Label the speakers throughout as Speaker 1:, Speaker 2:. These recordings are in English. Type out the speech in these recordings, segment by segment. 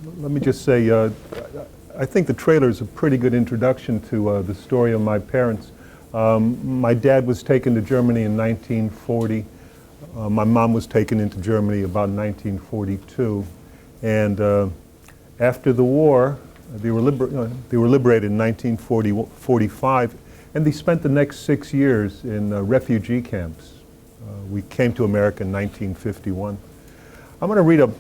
Speaker 1: let me just say, I think the trailer is a pretty good introduction to the story of my parents. My dad was taken to Germany in 1940. My mom was taken into Germany about 1942. And after the war, they were liberated in 1945, and they spent the next 6 years in refugee camps. We came to America in 1951. I'm going to read a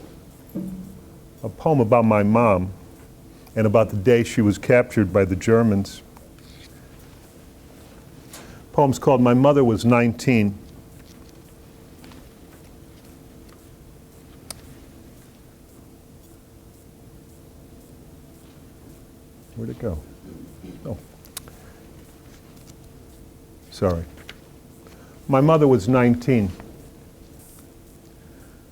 Speaker 1: poem about my mom and about the day she was captured by the Germans. The poem's called "My Mother Was 19." Where'd it go? Oh. Sorry. My mother was 19.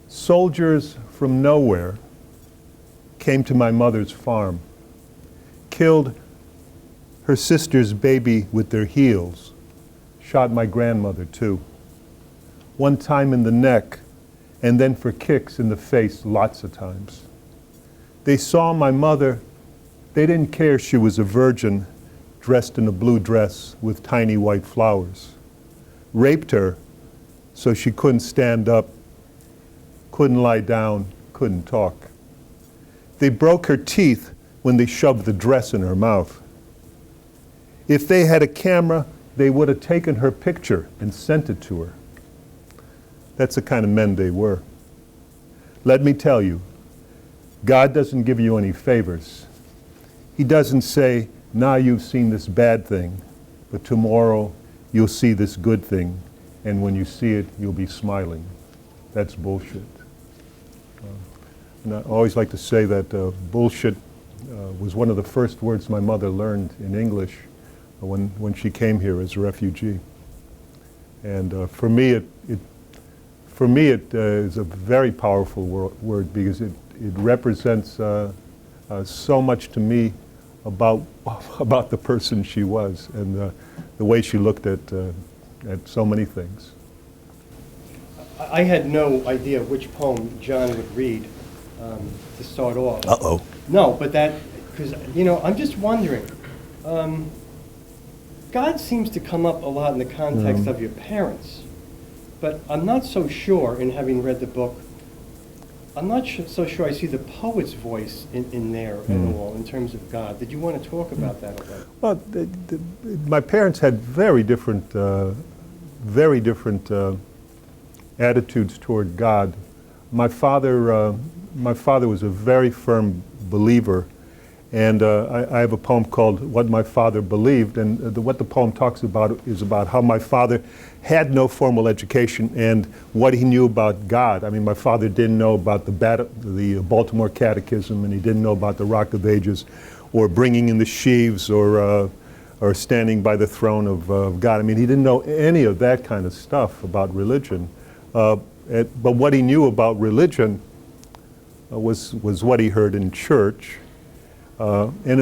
Speaker 1: Soldiers from nowhere came to my mother's farm, killed her sister's baby with their heels, shot my grandmother too. One time in the neck, and then for kicks in the face lots of times. They saw my mother. They didn't care she was a virgin, dressed in a blue dress with tiny white flowers. Raped her so she couldn't stand up, couldn't lie down, couldn't talk. They broke her teeth when they shoved the dress in her mouth. If they had a camera, they would have taken her picture and sent it to her. That's the kind of men they were. Let me tell you, God doesn't give you any favors. He doesn't say, now you've seen this bad thing, but tomorrow you'll see this good thing, and when you see it, you'll be smiling. That's bullshit. And I always like to say that bullshit was one of the first words my mother learned in English when she came here as a refugee. And for me, it is a very powerful word because it represents so much to me about the person she was and the way she looked at so many things.
Speaker 2: I had no idea which poem John would read to start off.
Speaker 1: Uh-oh.
Speaker 2: No, but that, because, I'm just wondering, God seems to come up a lot in the context of your parents, but I'm not so sure, in having read the book, I'm not so sure I see the poet's voice in there at all, in terms of God. Did you want to talk about that a little?
Speaker 1: Well, my parents had very different attitudes toward God. My father was a very firm believer, and I have a poem called "What My Father Believed," and what the poem talks about is about how my father had no formal education and what he knew about God. I mean, my father didn't know about the Baltimore Catechism, and he didn't know about the Rock of Ages, or bringing in the sheaves, or standing by the throne of God. I mean, he didn't know any of that kind of stuff about religion. But what he knew about religion was what he heard in church, and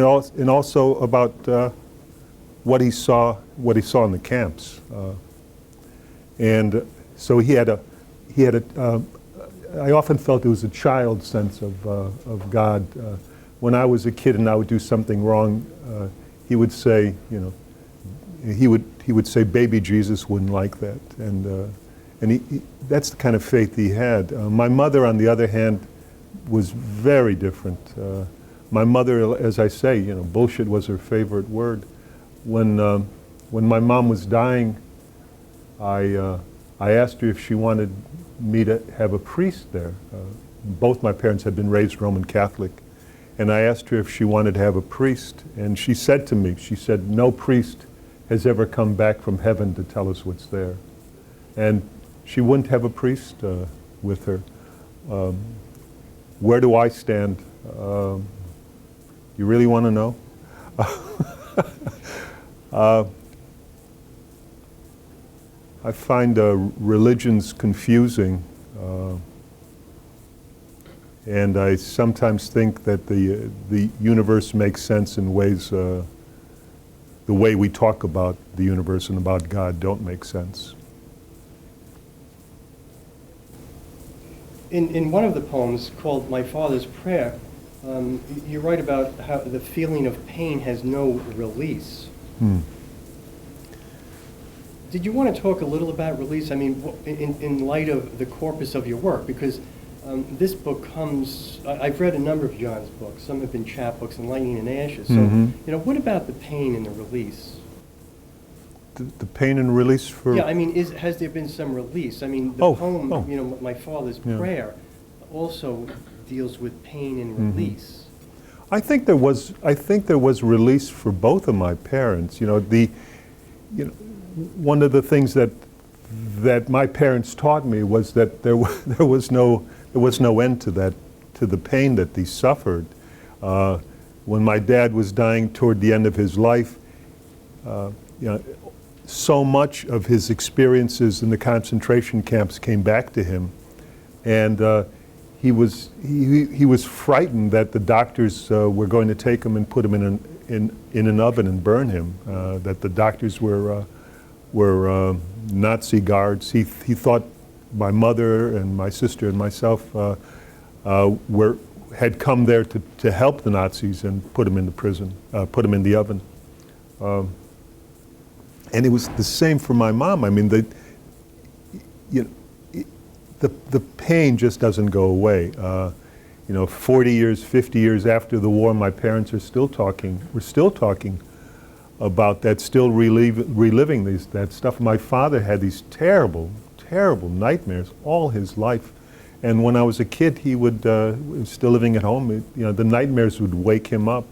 Speaker 1: also about what he saw in the camps. And so he had a. I often felt it was a child's sense of God. When I was a kid and I would do something wrong, he would say, he would say, "Baby Jesus wouldn't like that," and that's the kind of faith he had. My mother, on the other hand, was very different. My mother, as I say, bullshit was her favorite word. When my mom was dying, I asked her if she wanted me to have a priest there. Both my parents had been raised Roman Catholic, and I asked her if she wanted to have a priest, and she said to me, she said, "No priest has ever come back from heaven to tell us what's there." And she wouldn't have a priest with her. Where do I stand? You really want to know? I find religions confusing, and I sometimes think that the universe makes sense in ways the way we talk about the universe and about God don't make sense.
Speaker 2: In one of the poems called "My Father's Prayer," You write about how the feeling of pain has no release. Did you want to talk a little about release? I mean, in light of the corpus of your work, because this book comes, I've read a number of John's books. Some have been chapbooks and Lightning and Ashes. So, what about the pain and the release?
Speaker 1: The pain and release for...
Speaker 2: Yeah, I mean, has there been some release? I mean, the poem, My Father's Prayer, also deals with pain and release.
Speaker 1: I think there was release for both of my parents. One of the things that my parents taught me was that there was no end to the pain that they suffered. When my dad was dying toward the end of his life, so much of his experiences in the concentration camps came back to him, and he was frightened that the doctors were going to take him and put him in an oven and burn him. That the doctors were Nazi guards. He thought my mother and my sister and myself had come there to help the Nazis and put him in the prison, put him in the oven. And it was the same for my mom. I mean, the pain just doesn't go away. 40 years, 50 years after the war, my parents are still talking. We're still talking about that, still reliving that stuff. My father had these terrible, terrible nightmares all his life. And when I was a kid, he was still living at home. The nightmares would wake him up.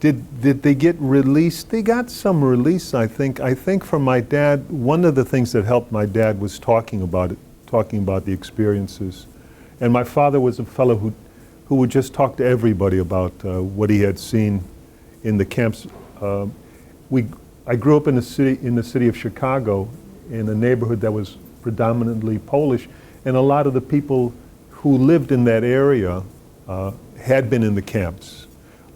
Speaker 1: Did they get released? They got some release, I think. I think for my dad, one of the things that helped my dad was talking about the experiences. And my father was a fellow who would just talk to everybody about what he had seen in the camps. I grew up in the city of Chicago, in a neighborhood that was predominantly Polish, and a lot of the people who lived in that area had been in the camps.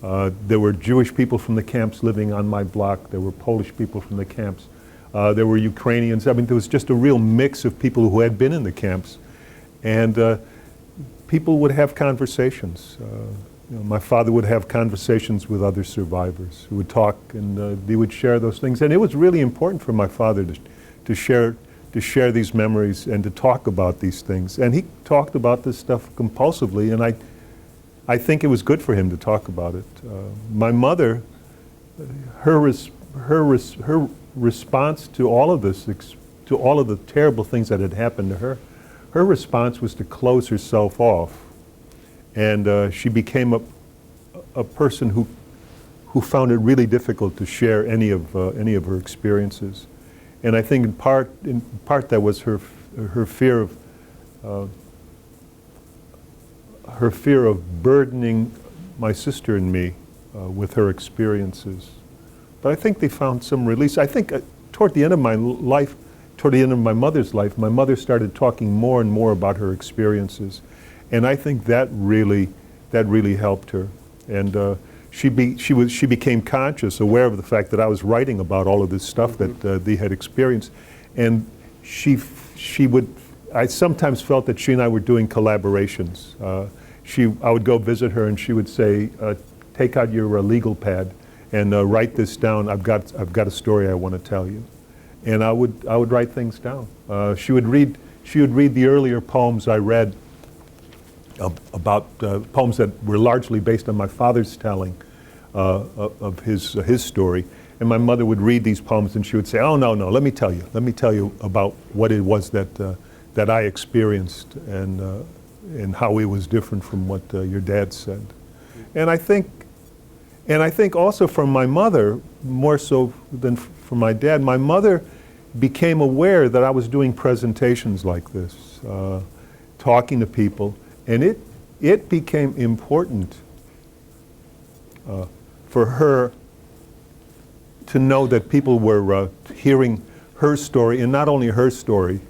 Speaker 1: There were Jewish people from the camps living on my block. There were Polish people from the camps. There were Ukrainians. I mean, there was just a real mix of people who had been in the camps. And people would have conversations. My father would have conversations with other survivors who would talk, and they would share those things. And it was really important for my father to share these memories and to talk about these things. And he talked about this stuff compulsively, and I think it was good for him to talk about it. My mother, her response to all of this, to all of the terrible things that had happened to her, her response was to close herself off. And she became a person who found it really difficult to share any of her experiences. And I think in part that was her fear of burdening my sister and me with her experiences. But I think they found some release. I think toward the end of my life, toward the end of my mother's life, my mother started talking more and more about her experiences. And I think that really helped her. And she became conscious, aware of the fact that I was writing about all of this stuff that they had experienced. And I sometimes felt that she and I were doing collaborations. I would go visit her and she would say, take out your legal pad and write this down. I've got a story I want to tell you. And I would write things down. She would read the earlier poems I read about poems that were largely based on my father's telling of his story. And my mother would read these poems and she would say, oh, no, let me tell you about what it was that I experienced and how it was different from what your dad said. And I think also from my mother, more so than from my dad, my mother became aware that I was doing presentations like this, talking to people, and it became important for her to know that people were hearing her story, and not only her story.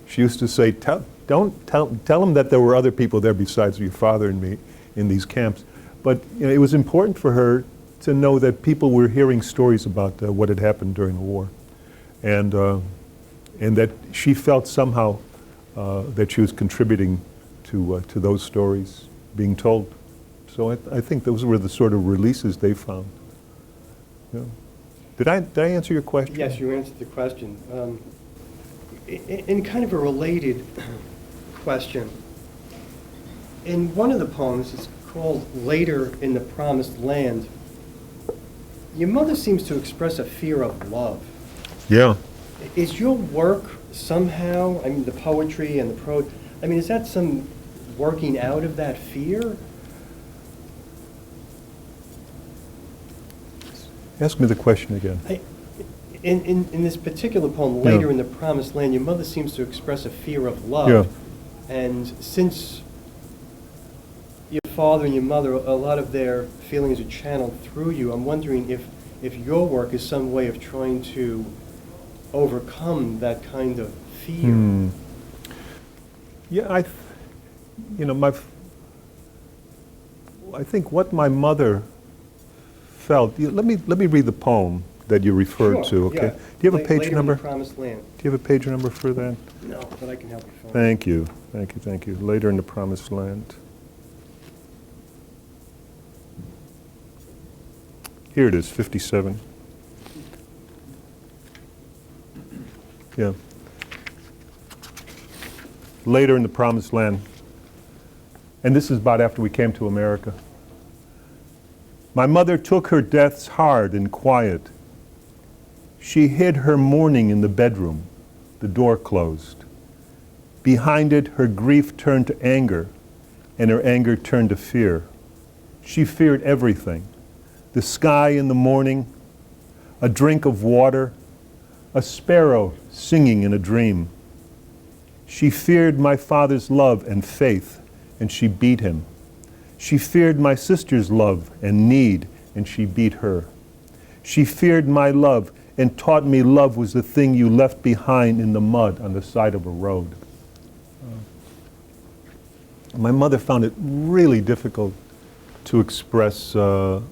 Speaker 1: She used to say, tell them that there were other people there besides your father and me in these camps. But it was important for her to know that people were hearing stories about what had happened during the war, and that she felt somehow that she was contributing to those stories being told. So I think those were the sort of releases they found. Yeah. Did I answer your question?
Speaker 2: Yes, you answered the question. In kind of a related question, in one of the poems, it's called Later in the Promised Land, your mother seems to express a fear of love.
Speaker 1: Yeah.
Speaker 2: Is your work somehow, I mean, the poetry and the prose, I mean, is that some working out of that fear?
Speaker 1: Ask me the question again.
Speaker 2: In this particular poem,
Speaker 1: Yeah.
Speaker 2: Later in the Promised Land, your mother seems to express a fear of love.
Speaker 1: Yeah.
Speaker 2: And since your father and your mother, a lot of their feelings are channeled through you, I'm wondering if your work is some way of trying to overcome that kind of fear.
Speaker 1: Yeah, I think what my mother felt. Let me read the poem that you referred to. Okay.
Speaker 2: Yeah.
Speaker 1: Do you have a page
Speaker 2: Later
Speaker 1: number?
Speaker 2: In the Promised Land.
Speaker 1: Do you have a page number for that?
Speaker 2: No, but I can help you find it.
Speaker 1: Thank you. Thank you. Thank you. Later in the Promised Land. Here it is, 57. Yeah. Later in the Promised Land. And this is about after we came to America. My mother took her deaths hard and quiet. She hid her mourning in the bedroom, the door closed. Behind it, her grief turned to anger, and her anger turned to fear. She feared everything. The sky in the morning, a drink of water, a sparrow singing in a dream. She feared my father's love and faith, and she beat him. She feared my sister's love and need, and she beat her. She feared my love and taught me love was the thing you left behind in the mud on the side of a road. My mother found it really difficult to express love,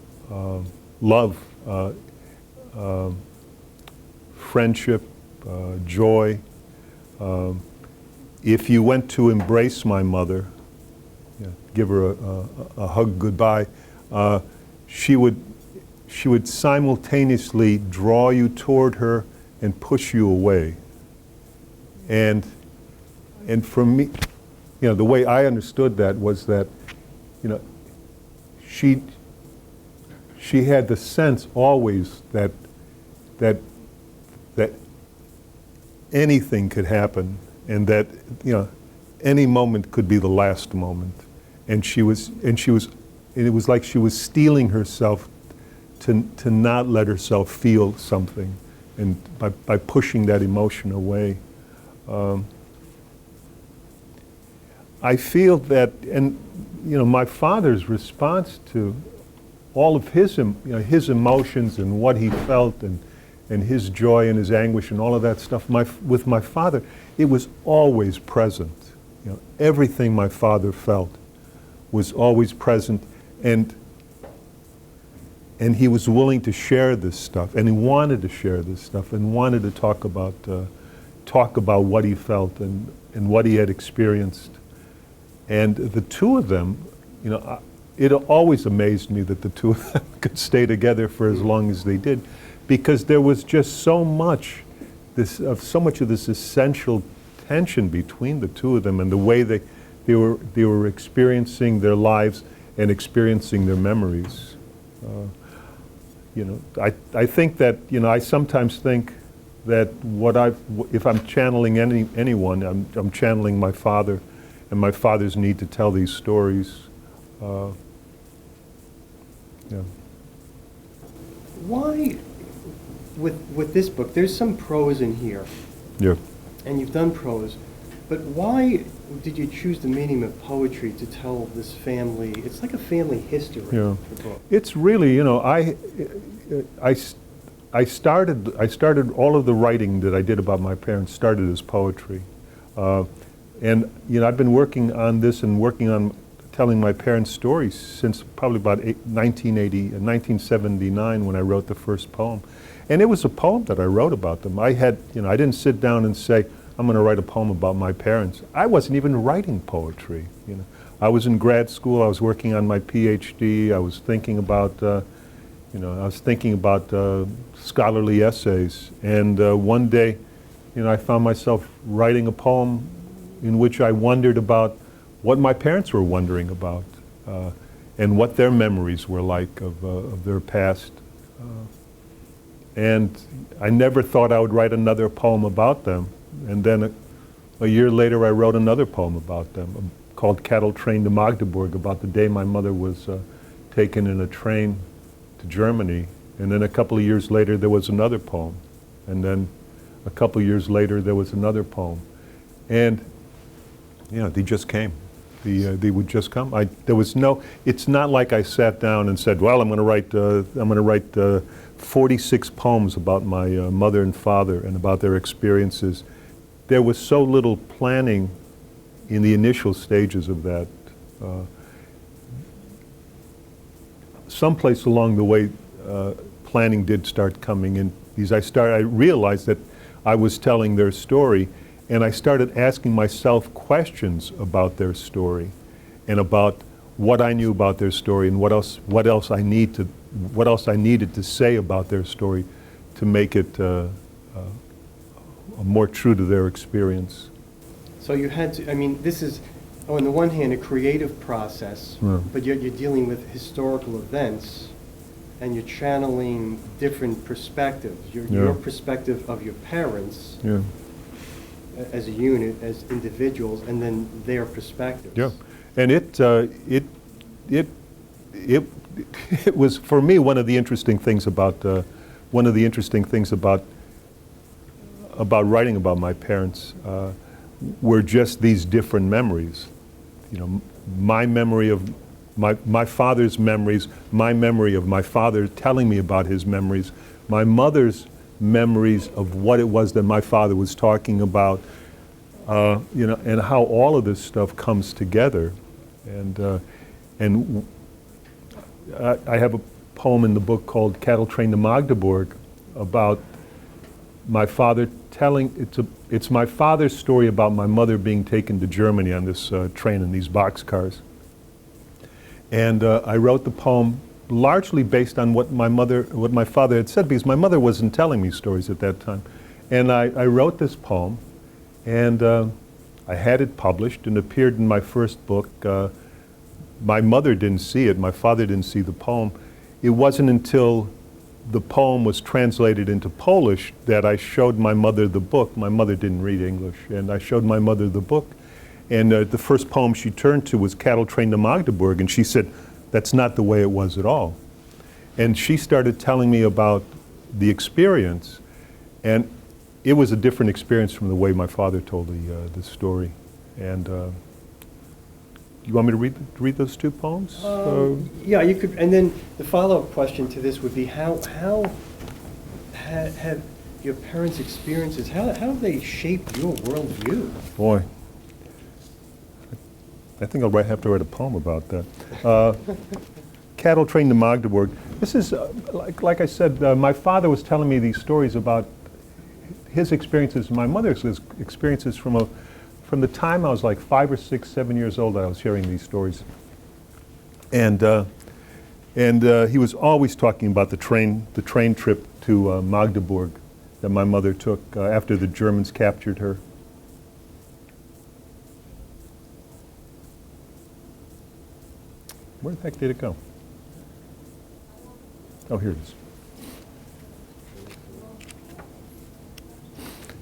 Speaker 1: friendship, joy. If you went to embrace my mother, give her a hug goodbye, she would simultaneously draw you toward her and push you away. And for me, the way I understood that was that, she had the sense always that anything could happen, and that any moment could be the last moment. And it was like she was steeling herself to not let herself feel something, and by pushing that emotion away. I feel that, and my father's response to all of his emotions and what he felt, and his joy and his anguish and all of that stuff, with my father, it was always present. Everything my father felt was always present, and he was willing to share this stuff, and he wanted to share this stuff, and wanted to talk about what he felt and what he had experienced. And the two of them, it always amazed me that the two of them could stay together for as long as they did, because there was just so much of this essential tension between the two of them, and the way they were experiencing their lives and experiencing their memories. I think that, I sometimes think that if I'm channeling anyone, I'm channeling my father, and my father's need to tell these stories.
Speaker 2: Why, with this book, there's some prose in here.
Speaker 1: Yeah.
Speaker 2: And you've done prose, but why did you choose the medium of poetry to tell this family? It's like a family history.
Speaker 1: Yeah.
Speaker 2: The book.
Speaker 1: It's really, I started all of the writing that I did about my parents started as poetry, and I've been working on this and working on telling my parents' stories since probably about 1979 when I wrote the first poem. And it was a poem that I wrote about them. I didn't sit down and say, I'm going to write a poem about my parents. I wasn't even writing poetry. I was in grad school. I was working on my PhD. I was thinking about, scholarly essays. And one day, I found myself writing a poem in which I wondered about what my parents were wondering about and what their memories were like of their past. And I never thought I would write another poem about them. And then a year later, I wrote another poem about them called Cattle Train to Magdeburg, about the day my mother was taken in a train to Germany. And then a couple of years later, there was another poem. And then a couple of years later, there was another poem. And, they just came. They would just come. It's not like I sat down and said, well, I'm going to write 46 poems about my mother and father and about their experiences. There was so little planning in the initial stages of that. Someplace along the way, planning did start coming in. I realized that I was telling their story, and I started asking myself questions about their story and about what I knew about their story and what else I needed to say about their story to make it more true to their experience.
Speaker 2: So you had to, this is, on the one hand, a creative process, but you're dealing with historical events, and you're channeling different perspectives. Your perspective of your parents as a unit, as individuals, and then their perspectives.
Speaker 1: Yeah, and it was, for me, one of the interesting things about writing about my parents were just these different memories. My memory of my father's memories, my memory of my father telling me about his memories, my mother's memories of what it was that my father was talking about, and how all of this stuff comes together. And I have a poem in the book called Cattle Train to Magdeburg about my father telling, it's my father's story about my mother being taken to Germany on this train in these boxcars. And I wrote the poem largely based on what my father had said, because my mother wasn't telling me stories at that time. And I wrote this poem, and I had it published and appeared in my first book. My mother didn't see it, my father didn't see the poem. It wasn't until the poem was translated into Polish that I showed my mother the book. My mother didn't read English, and I showed my mother the book. And the first poem she turned to was Cattle Train to Magdeburg, and she said, that's not the way it was at all. And she started telling me about the experience, and it was a different experience from the way my father told the story. And you want me to read those two poems?
Speaker 2: Yeah, you could. And then the follow-up question to this would be, how have your parents' experiences, how have they shaped your worldview?
Speaker 1: Boy, I think I'll have to write a poem about that. Cattle Train to Magdeburg. This is, like I said, my father was telling me these stories about his experiences, my mother's experiences from the time I was like 5 or 6, 7 years old. I was hearing these stories, and he was always talking about the train trip to Magdeburg that my mother took after the Germans captured her. Where the heck did it go? Oh, here it is.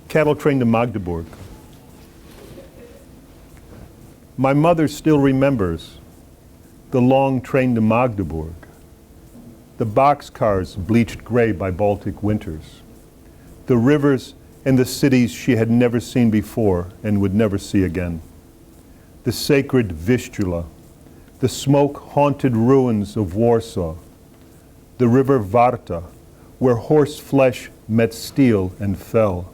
Speaker 1: Cattle Train to Magdeburg. My mother still remembers the long train to Magdeburg, the boxcars bleached gray by Baltic winters, the rivers and the cities she had never seen before and would never see again, the sacred Vistula, the smoke-haunted ruins of Warsaw, the river Warta, where horse flesh met steel and fell,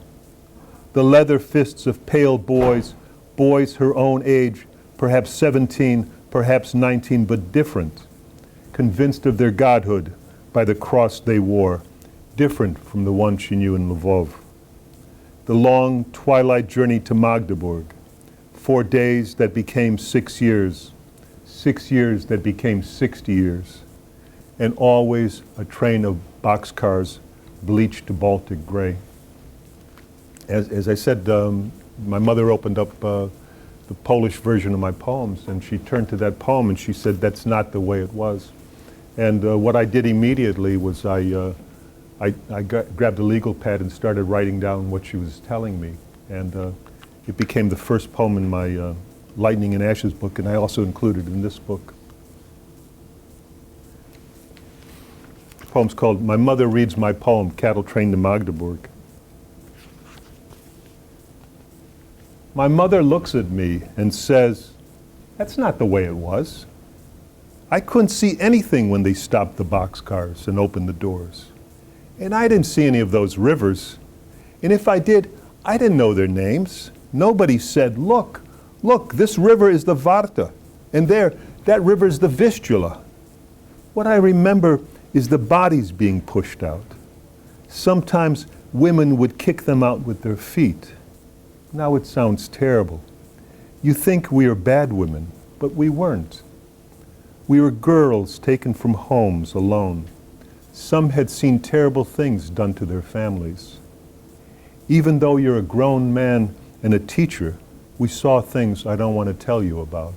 Speaker 1: the leather fists of pale boys her own age, perhaps 17, perhaps 19, but different, convinced of their godhood by the cross they wore, different from the one she knew in Lvov. The long twilight journey to Magdeburg, 4 days that became 6 years, 6 years that became 60 years, and always a train of boxcars bleached to Baltic gray. As I said, my mother opened up the Polish version of my poems, and she turned to that poem and she said, "That's not the way it was." And what I did immediately was I grabbed a legal pad and started writing down what she was telling me. And it became the first poem in my Lightning and Ashes book, and I also included it in this book. The poem's called My Mother Reads My Poem, Cattle Train to Magdeburg. My mother looks at me and says, "That's not the way it was. I couldn't see anything when they stopped the boxcars and opened the doors. And I didn't see any of those rivers. And if I did, I didn't know their names. Nobody said, look, this river is the Varta, and there, that river is the Vistula. What I remember is the bodies being pushed out. Sometimes women would kick them out with their feet. Now it sounds terrible. You think we are bad women, but we weren't. We were girls taken from homes alone. Some had seen terrible things done to their families. Even though you're a grown man and a teacher, we saw things I don't want to tell you about."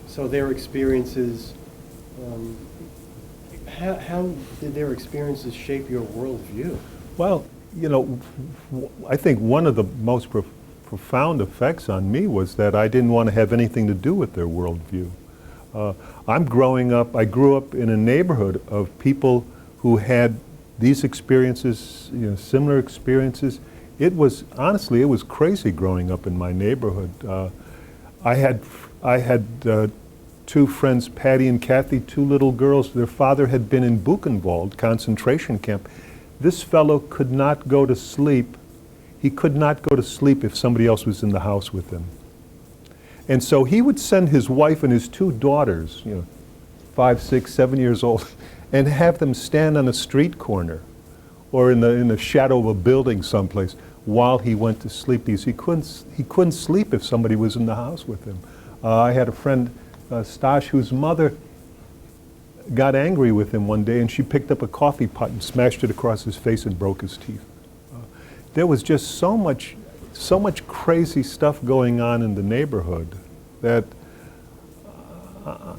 Speaker 2: So their experiences, how did their experiences shape your worldview?
Speaker 1: Well, you know, I think one of the most profound effects on me was that I didn't want to have anything to do with their worldview. I grew up in a neighborhood of people who had these experiences, you know, similar experiences. It was crazy growing up in my neighborhood. I had two friends, Patty and Kathy, two little girls. Their father had been in Buchenwald concentration camp. This fellow could not go to sleep. He could not go to sleep if somebody else was in the house with him. And so he would send his wife and his two daughters, you know, 5, 6, 7 years old, and have them stand on a street corner or in the shadow of a building someplace while he went to sleep, because he couldn't sleep if somebody was in the house with him. I had a friend, Stash, whose mother got angry with him one day, and she picked up a coffee pot and smashed it across his face and broke his teeth. There was just so much crazy stuff going on in the neighborhood that,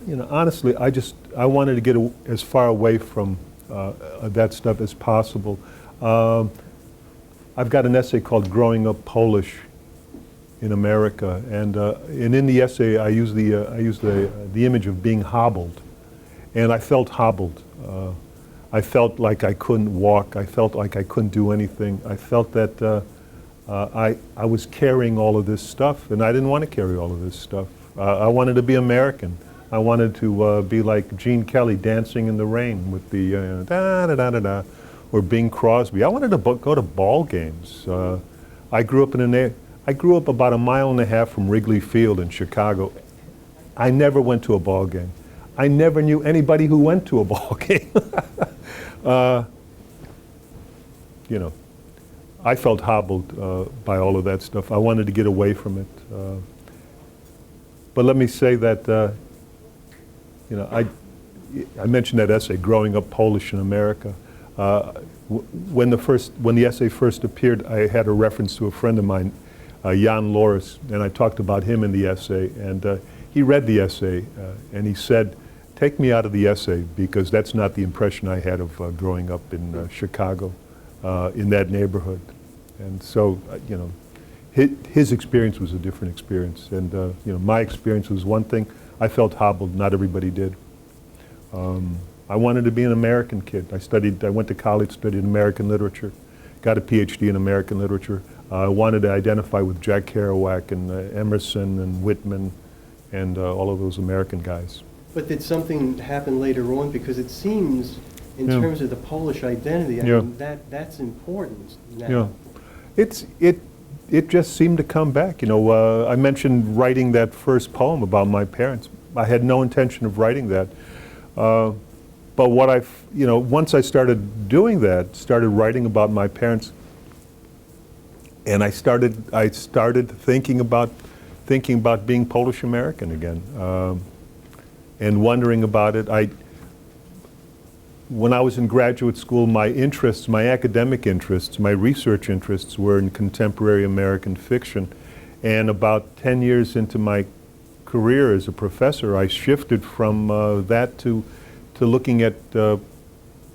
Speaker 1: you know, honestly, I wanted to get as far away from that stuff as possible. I've got an essay called "Growing Up Polish in America," and in the essay I use the image of being hobbled, and I felt hobbled. I felt like I couldn't walk. I felt like I couldn't do anything. I felt that I was carrying all of this stuff, and I didn't want to carry all of this stuff. I wanted to be American. I wanted to be like Gene Kelly dancing in the rain with the da-da-da-da-da, or Bing Crosby. I wanted to go to ball games. I grew up about 1.5 miles from Wrigley Field in Chicago. I never went to a ball game. I never knew anybody who went to a ball game. You know, I felt hobbled by all of that stuff. I wanted to get away from it. But let me say that, you know, I mentioned that essay, "Growing Up Polish in America." When the essay first appeared, I had a reference to a friend of mine, Jan Loris, and I talked about him in the essay, and he read the essay, and he said, "Take me out of the essay, because that's not the impression I had of growing up in Chicago, in that neighborhood." And so, you know, his experience was a different experience, and you know, my experience was one thing. I felt hobbled. Not everybody did. I wanted to be an American kid. I went to college, studied American literature, got a PhD in American literature. I wanted to identify with Jack Kerouac and Emerson and Whitman and all of those American guys.
Speaker 2: But did something happen later on? Because it seems, in terms of the Polish identity, I mean, that's important now.
Speaker 1: Yeah. It just seemed to come back. You know, I mentioned writing that first poem about my parents. I had no intention of writing that. But once I started doing that, started writing about my parents, And I started thinking about being Polish American again, and wondering about it. When I was in graduate school, my interests, my academic interests, my research interests were in contemporary American fiction. And about 10 years into my career as a professor, I shifted from that to looking at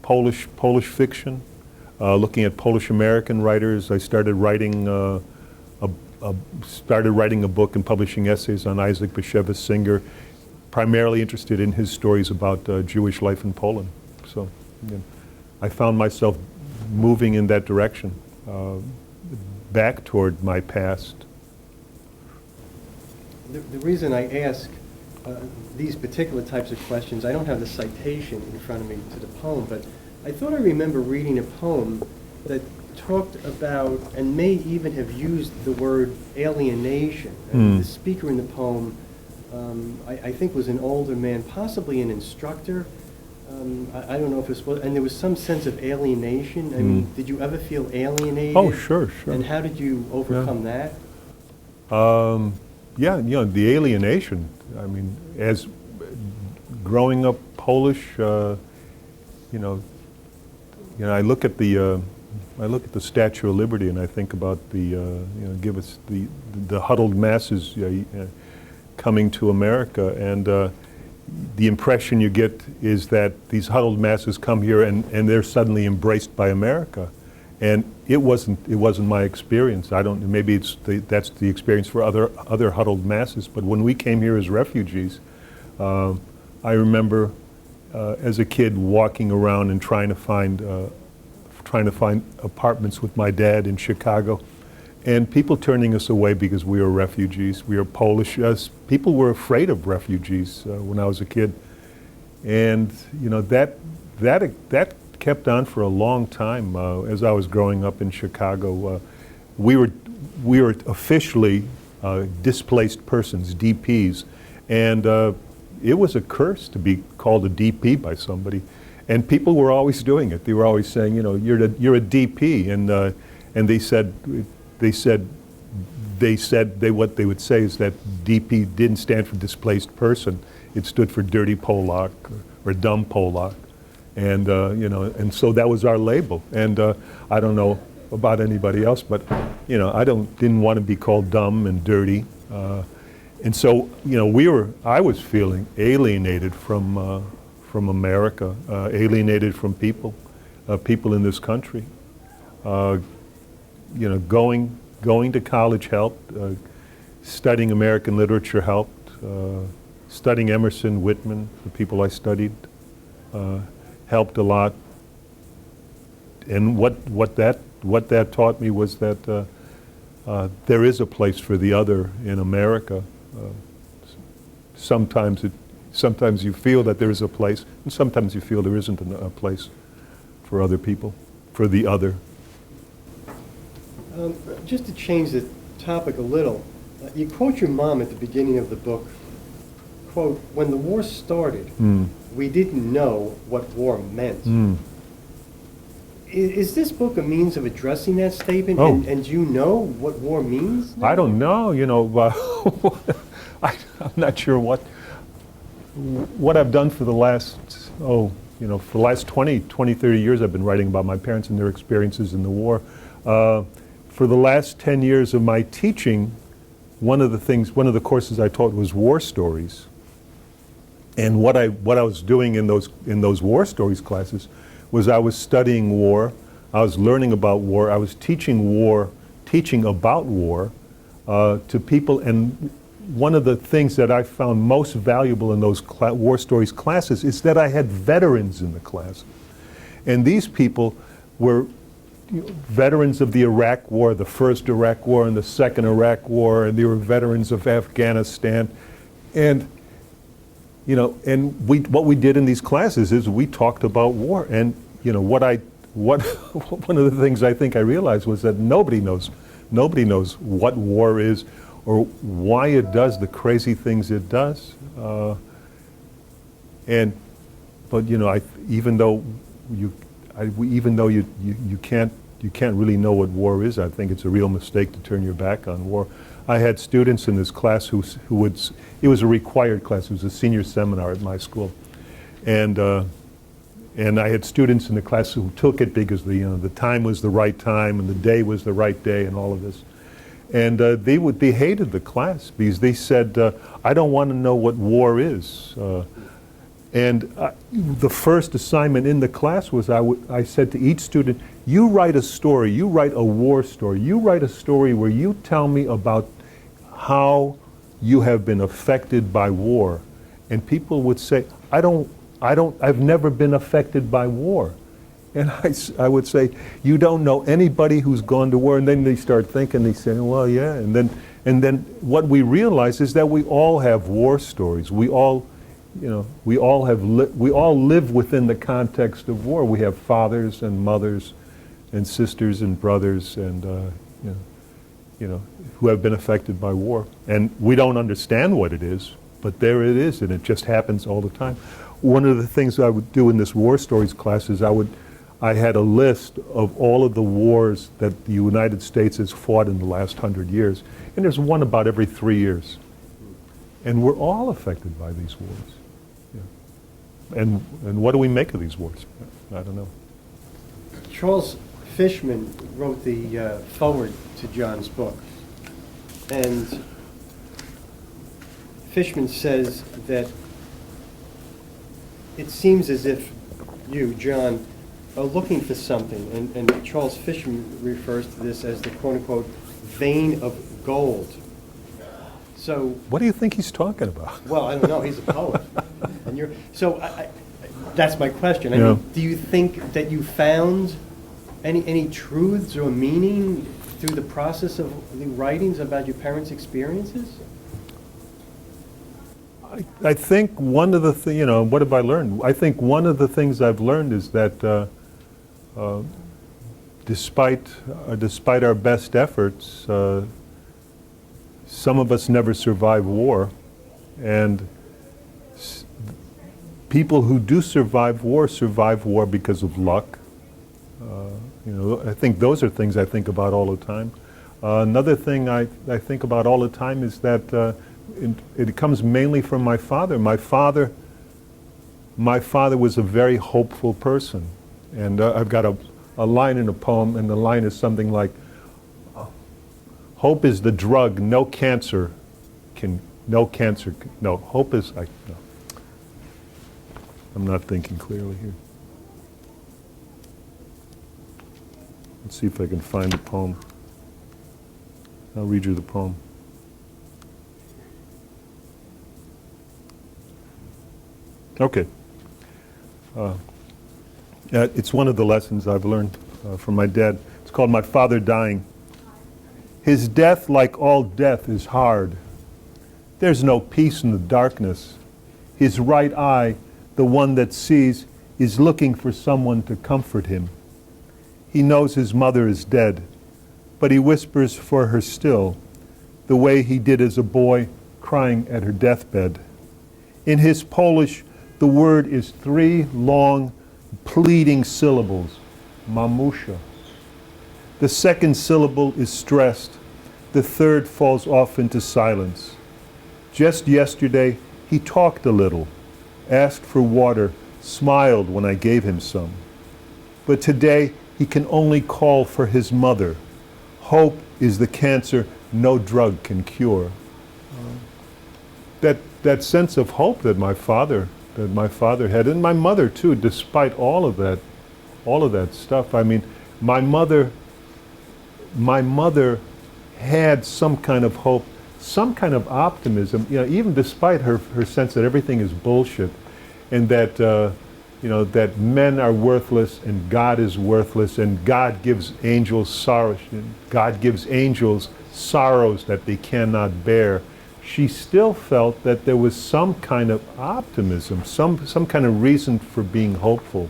Speaker 1: Polish fiction, looking at Polish American writers. I started writing a book and publishing essays on Isaac Bashevis Singer, primarily interested in his stories about Jewish life in Poland. So I found myself moving in that direction, back toward my past.
Speaker 2: The reason I ask these particular types of questions, I don't have the citation in front of me to the poem, but I thought I remember reading a poem that talked about, and may even have used the word alienation. And the speaker in the poem, I think, was an older man, possibly an instructor. I don't know if it was, and there was some sense of alienation. I mean, did you ever feel alienated?
Speaker 1: Oh, sure.
Speaker 2: And how did you overcome that?
Speaker 1: Yeah, the alienation. I mean, as growing up Polish, I look at the Statue of Liberty, and I think about give us the huddled masses coming to America, and the impression you get is that these huddled masses come here and they're suddenly embraced by America, and it wasn't my experience. Maybe that's the experience for other huddled masses. But when we came here as refugees, I remember as a kid walking around and trying to find apartments with my dad in Chicago, and people turning us away because we were refugees. We were Polish. People were afraid of refugees when I was a kid, and that kept on for a long time. As I was growing up in Chicago, we were officially displaced persons, DPs, and it was a curse to be called a DP by somebody. And people were always doing it. They were always saying, you're a DP, and they said what they would say is that DP didn't stand for displaced person. It stood for dirty Polak or dumb Polak, and and so that was our label. And I don't know about anybody else, but I didn't want to be called dumb and dirty, and so I was feeling alienated from America, alienated from people in this country. Going to college helped, studying American literature helped, studying Emerson, Whitman, the people I studied, helped a lot. And what that taught me was that there is a place for the other in America. Sometimes you feel that there is a place, and sometimes you feel there isn't a place for other people, for the other.
Speaker 2: Just to change the topic a little, you quote your mom at the beginning of the book, quote, "When the war started, we didn't know what war meant." Is this book a means of addressing that statement?
Speaker 1: Oh.
Speaker 2: And do you know what war means now?
Speaker 1: I don't know, I'm not sure what I've done for the last, for the last 20, 30 years. I've been writing about my parents and their experiences in the war. For the last 10 years of my teaching, one of the courses I taught was war stories. And what I was doing in those war stories classes was I was studying war, I was learning about war, I was teaching about war to people. And one of the things that I found most valuable in those war stories classes is that I had veterans in the class. And these people were veterans of the Iraq War, the first Iraq War and the second Iraq War, and they were veterans of Afghanistan. And what we did in these classes is we talked about war. And one of the things I think I realized was that nobody knows what war is or why it does the crazy things it does. But even though you can't you can't really know what war is. I think it's a real mistake to turn your back on war. I had students in this class who would, it was a required class, it was a senior seminar at my school. And I had students in the class who took it because the time was the right time and the day was the right day and all of this. And they hated the class because they said, I don't want to know what war is. The first assignment in the class was I said to each student, you write a story, you write a war story, you write a story where you tell me about how you have been affected by war. And people would say, I've never been affected by war. And I would say, you don't know anybody who's gone to war. And then they start thinking, they say, well, yeah. And then what we realize is that we all have war stories. We all live within the context of war. We have fathers and mothers and sisters and brothers and who have been affected by war. And we don't understand what it is, but there it is, and it just happens all the time. One of the things I would do in this war stories class is I had a list of all of the wars that the United States has fought in the last 100 years, and there's one about every 3 years. And we're all affected by these wars. Yeah. And what do we make of these wars? I don't know.
Speaker 2: Charles Fishman wrote the foreword to John's book. And Fishman says that it seems as if you, John, are looking for something. And Charles Fishman refers to this as the quote-unquote vein of gold. So,
Speaker 1: what do you think he's talking about?
Speaker 2: Well, I don't know. He's a poet, and that's my question. I
Speaker 1: Yeah.
Speaker 2: mean, do you think that you found any truths or meaning through the process of the writings about your parents' experiences?
Speaker 1: I think one of the things, what have I learned? I think one of the things I've learned is that despite our best efforts, some of us never survive war, and people who do survive war because of luck. I think those are things I think about all the time. Another thing I think about all the time is that it comes mainly from my father. My father was a very hopeful person, and I've got a line in a poem, and the line is something like, hope is the drug no, hope is, no. I'm not thinking clearly here. Let's see if I can find the poem. I'll read you the poem. Okay. It's one of the lessons I've learned from my dad. It's called My Father Dying. His death, like all death, is hard. There's no peace in the darkness. His right eye, the one that sees, is looking for someone to comfort him. He knows his mother is dead, but he whispers for her still, the way he did as a boy, crying at her deathbed. In his Polish, the word is 3 long, pleading syllables, mamusha. The second syllable is stressed. The third falls off into silence. Just yesterday, he talked a little, asked for water, smiled when I gave him some. But today, he can only call for his mother. Hope is the cancer no drug can cure. That sense of hope that my father had, and my mother too, despite all of that stuff. I mean, my mother had some kind of hope, some kind of optimism, even despite her sense that everything is bullshit, and that that men are worthless and God is worthless, and God gives angels sorrows. God gives angels sorrows that they cannot bear. She still felt that there was some kind of optimism, some kind of reason for being hopeful.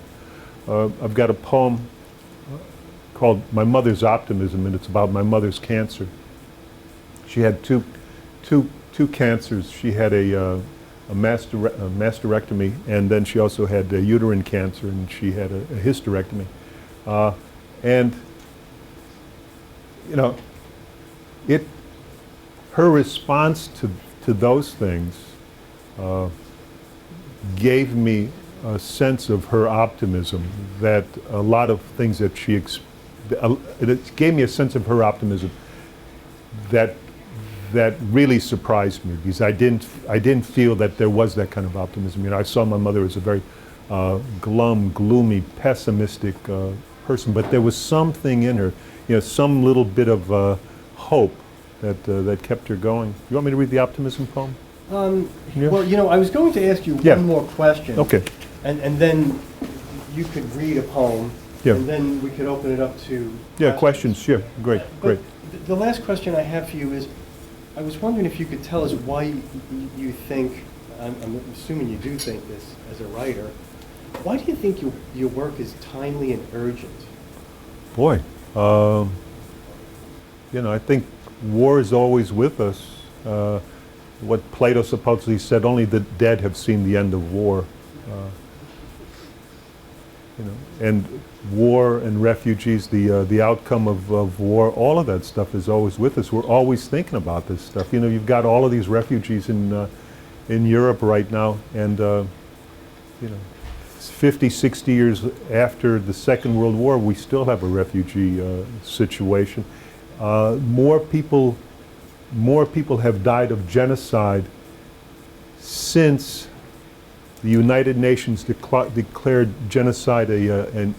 Speaker 1: I've got a poem called My Mother's Optimism, and it's about my mother's cancer. She had two cancers. She had a mastectomy, and then she also had a uterine cancer, and she had a hysterectomy. And you know, her response to those things gave me a sense of her optimism, that a lot of things that it gave me a sense of her optimism that really surprised me, because I didn't feel that there was that kind of optimism. You know, I saw my mother as a very glum, gloomy, pessimistic person, but there was something in her, you know, some little bit of hope that kept her going. You want me to read the optimism poem? Yeah.
Speaker 2: Well, you know, I was going to ask you
Speaker 1: Yeah.
Speaker 2: one more question.
Speaker 1: Okay.
Speaker 2: And then you could read a poem,
Speaker 1: Yeah.
Speaker 2: and then we could open it up to
Speaker 1: Yeah, questions. Yeah, great, great.
Speaker 2: But the last question I have for you is, I was wondering if you could tell us why you think, I'm assuming you do think this as a writer, why do you think your work is timely and urgent?
Speaker 1: Boy, you know, I think war is always with us. What Plato supposedly said, only the dead have seen the end of war. You know, and war and refugees, the outcome of war, all of that stuff is always with us. We're always thinking about this stuff. You know, you've got all of these refugees in Europe right now, and you know, 50, 60 years after the Second World War, we still have a refugee situation. More people have died of genocide since the United Nations declared genocide an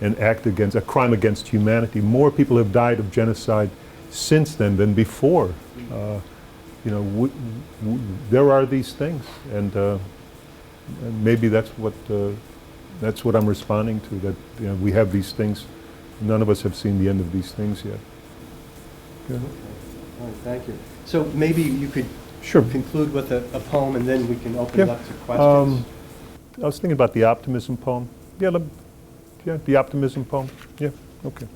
Speaker 1: act against, a crime against humanity. More people have died of genocide since then than before. You know, there are these things, and maybe that's what I'm responding to. That, you know, we have these things. None of us have seen the end of these things yet. Yeah.
Speaker 2: Oh, thank you. So maybe you could
Speaker 1: Sure.
Speaker 2: conclude with a poem, and then we can open it
Speaker 1: Yeah.
Speaker 2: up to questions.
Speaker 1: I was thinking about the optimism poem. Yeah, the optimism poem. Yeah, okay.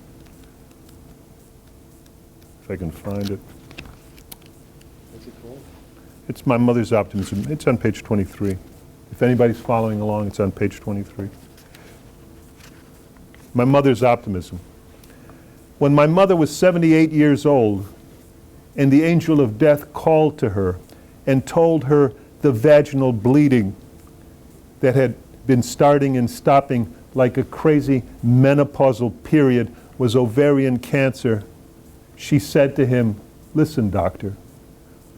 Speaker 1: If I can find it.
Speaker 2: What's it called?
Speaker 1: It's my mother's optimism. It's on page 23. If anybody's following along, it's on page 23. My mother's optimism. When my mother was 78 years old, and the angel of death called to her and told her the vaginal bleeding that had been starting and stopping like a crazy menopausal period was ovarian cancer, she said to him, "Listen, doctor,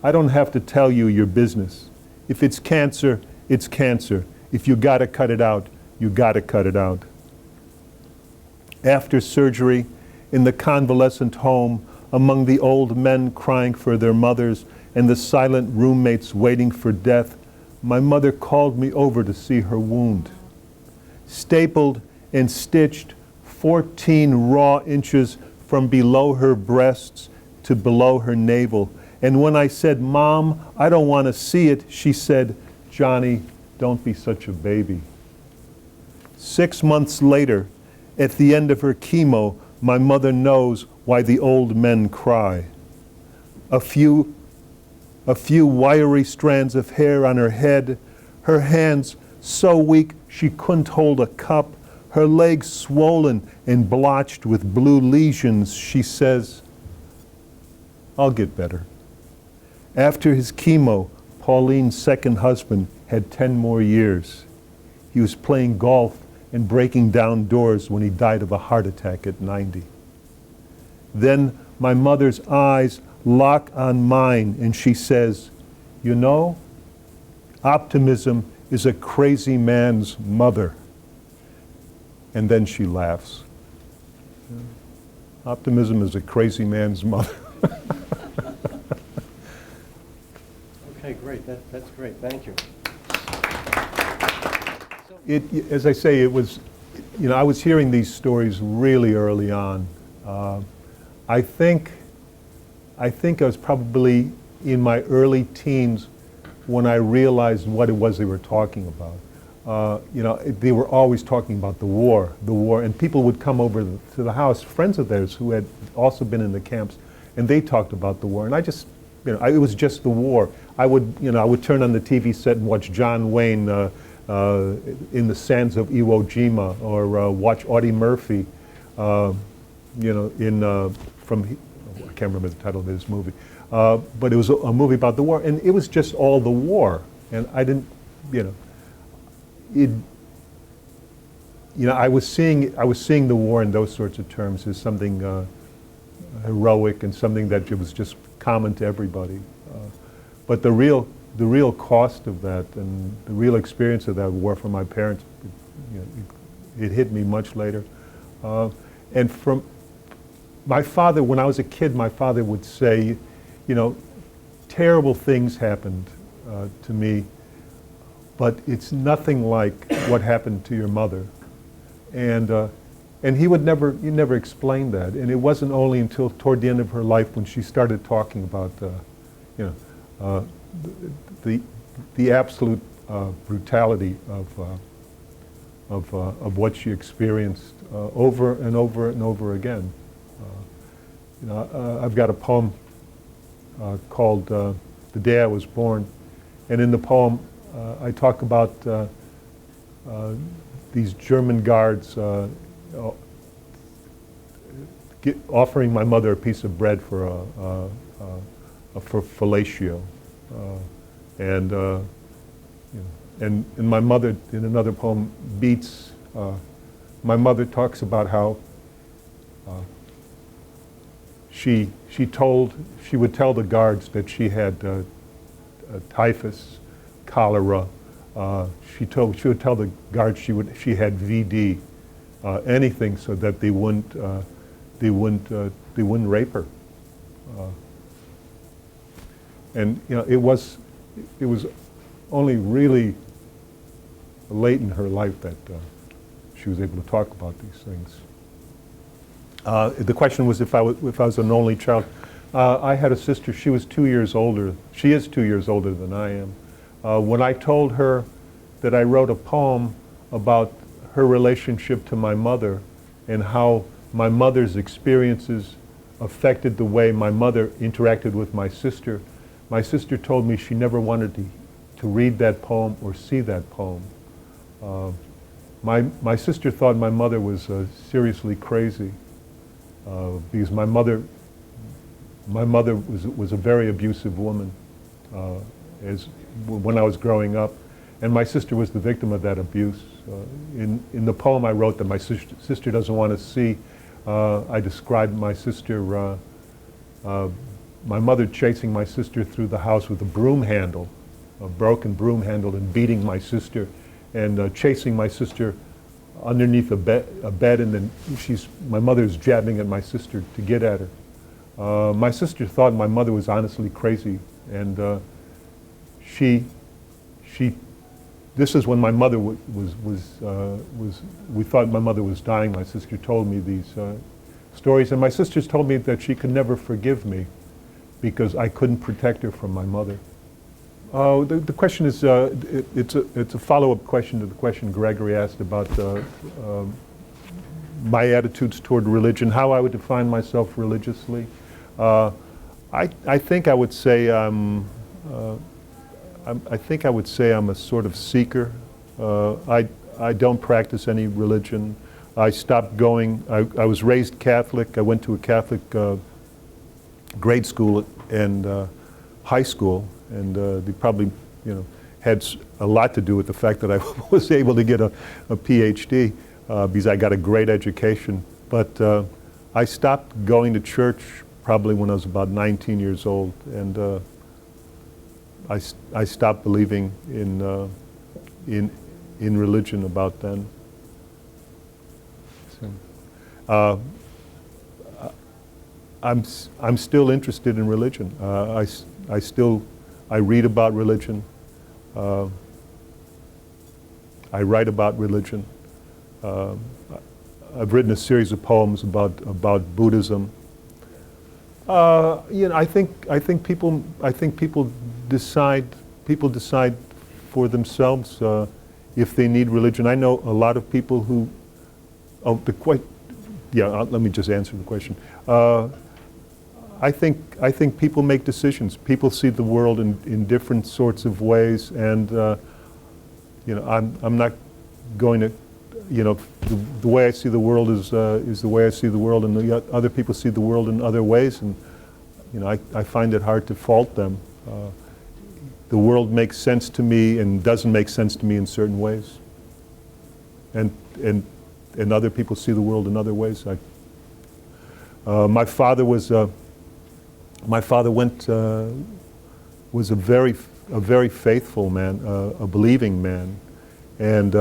Speaker 1: I don't have to tell you your business. If it's cancer, it's cancer. If you gotta cut it out, you gotta cut it out." After surgery, in the convalescent home, among the old men crying for their mothers and the silent roommates waiting for death, my mother called me over to see her wound. Stapled and stitched 14 raw inches from below her breasts to below her navel. And when I said, "Mom, I don't want to see it," she said, "Johnny, don't be such a baby." 6 months later, at the end of her chemo, my mother knows why the old men cry. A few wiry strands of hair on her head, her hands so weak she couldn't hold a cup, her legs swollen and blotched with blue lesions. She says, "I'll get better." After his chemo, Pauline's second husband had 10 more years. He was playing golf and breaking down doors when he died of a heart attack at 90. Then my mother's eyes lock on mine and she says, "You know, optimism is a crazy man's mother." And then she laughs. Optimism is a crazy man's mother.
Speaker 2: Okay, great. That's great. Thank you.
Speaker 1: As I say, it was, you know, I was hearing these stories really early on. I think I was probably in my early teens when I realized what it was they were talking about. You know, they were always talking about the war, and people would come over to the house, friends of theirs who had also been in the camps, and they talked about the war, and I just, you know, it was just the war. I would turn on the TV set and watch John Wayne in the sands of Iwo Jima, or watch Audie Murphy I can't remember the title of his movie, but it was a movie about the war, and it was just all the war, and I didn't, I was seeing the war in those sorts of terms as something heroic and something that was just common to everybody. But the real cost of that and the real experience of that war for my parents, it hit me much later. And from my father, when I was a kid, my father would say, terrible things happened to me, but it's nothing like what happened to your mother. And he never explained that. And it wasn't only until toward the end of her life when she started talking about, the absolute brutality of what she experienced over and over and over again. I've got a poem called "The Day I Was Born," and in the poem I talk about these German guards offering my mother a piece of bread for fellatio, and my mother, in another poem, beats. My mother talks about how she would tell the guards that she had typhus, cholera. She would tell the guards she had VD, anything so that they wouldn't rape her. And it was only really late in her life that she was able to talk about these things. The question was if I was an only child. I had a sister. She was 2 years older. She is 2 years older than I am. When I told her that I wrote a poem about her relationship to my mother and how my mother's experiences affected the way my mother interacted with my sister told me she never wanted to read that poem or see that poem. My sister thought my mother was seriously crazy because my mother was a very abusive woman when I was growing up, and my sister was the victim of that abuse. In the poem I wrote that my sister doesn't want to see, I described my sister, my mother chasing my sister through the house with a broom handle, a broken broom handle, and beating my sister, and chasing my sister underneath a bed, and then my mother's jabbing at my sister to get at her. My sister thought my mother was honestly crazy, and this is when my mother we thought my mother was dying. My sister told me these stories, and my sisters told me that she could never forgive me because I couldn't protect her from my mother. The question is, it's a follow-up question to the question Gregory asked about my attitudes toward religion, how I would define myself religiously. I think I would say I'm a sort of seeker. I don't practice any religion. I stopped going. I was raised Catholic. I went to a Catholic grade school and high school, and they probably, had a lot to do with the fact that I was able to get a PhD because I got a great education. But I stopped going to church probably when I was about 19 years old, and I stopped believing in religion about then. So, I'm still interested in religion. I read about religion. I write about religion. I've written a series of poems about Buddhism. I think people decide for themselves if they need religion. I know a lot of people who. Let me just answer the question. I think people make decisions. People see the world in different sorts of ways, and I'm not going to. you know, the way I see the world is the way I see the world, and the other people see the world in other ways, and you know, I find it hard to fault them. The world makes sense to me and doesn't make sense to me in certain ways, and other people see the world in other ways. My father was a very faithful man, a believing man, and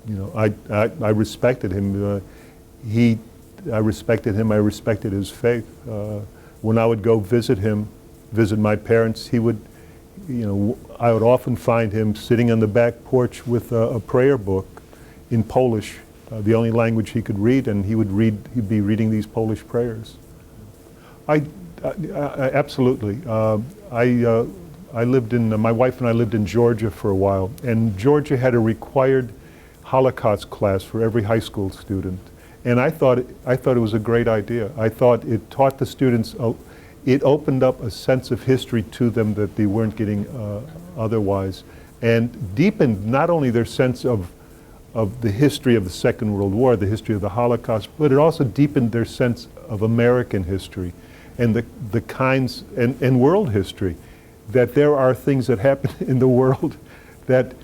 Speaker 1: you know, I respected him. I respected him. I respected his faith. When I would go visit my parents, he would, you know, I would often find him sitting on the back porch with a prayer book in Polish, the only language he could read, and he'd be reading these Polish prayers. Absolutely. I lived in, my wife and I lived in Georgia for a while, and Georgia had a required Holocaust class for every high school student. And I thought it was a great idea. I thought it taught the students, it opened up a sense of history to them that they weren't getting otherwise, and deepened not only their sense of the history of the Second World War, the history of the Holocaust, but it also deepened their sense of American history and the kinds, and world history, that there are things that happen in the world that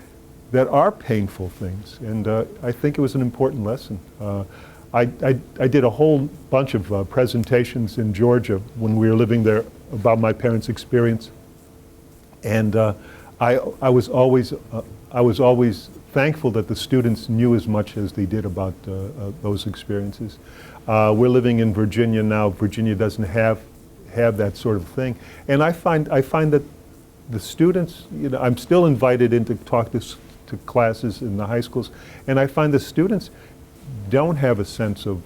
Speaker 1: are painful things. And I think it was an important lesson. I did a whole bunch of presentations in Georgia when we were living there about my parents' experience, and I was always thankful that the students knew as much as they did about those experiences. We're living in Virginia now. Virginia doesn't have that sort of thing, and I find that the students, you know, I'm still invited in to talk to classes in the high schools, and I find the students don't have a sense of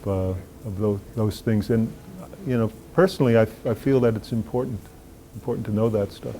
Speaker 1: those things. And you know, personally, I feel that it's important to know that stuff.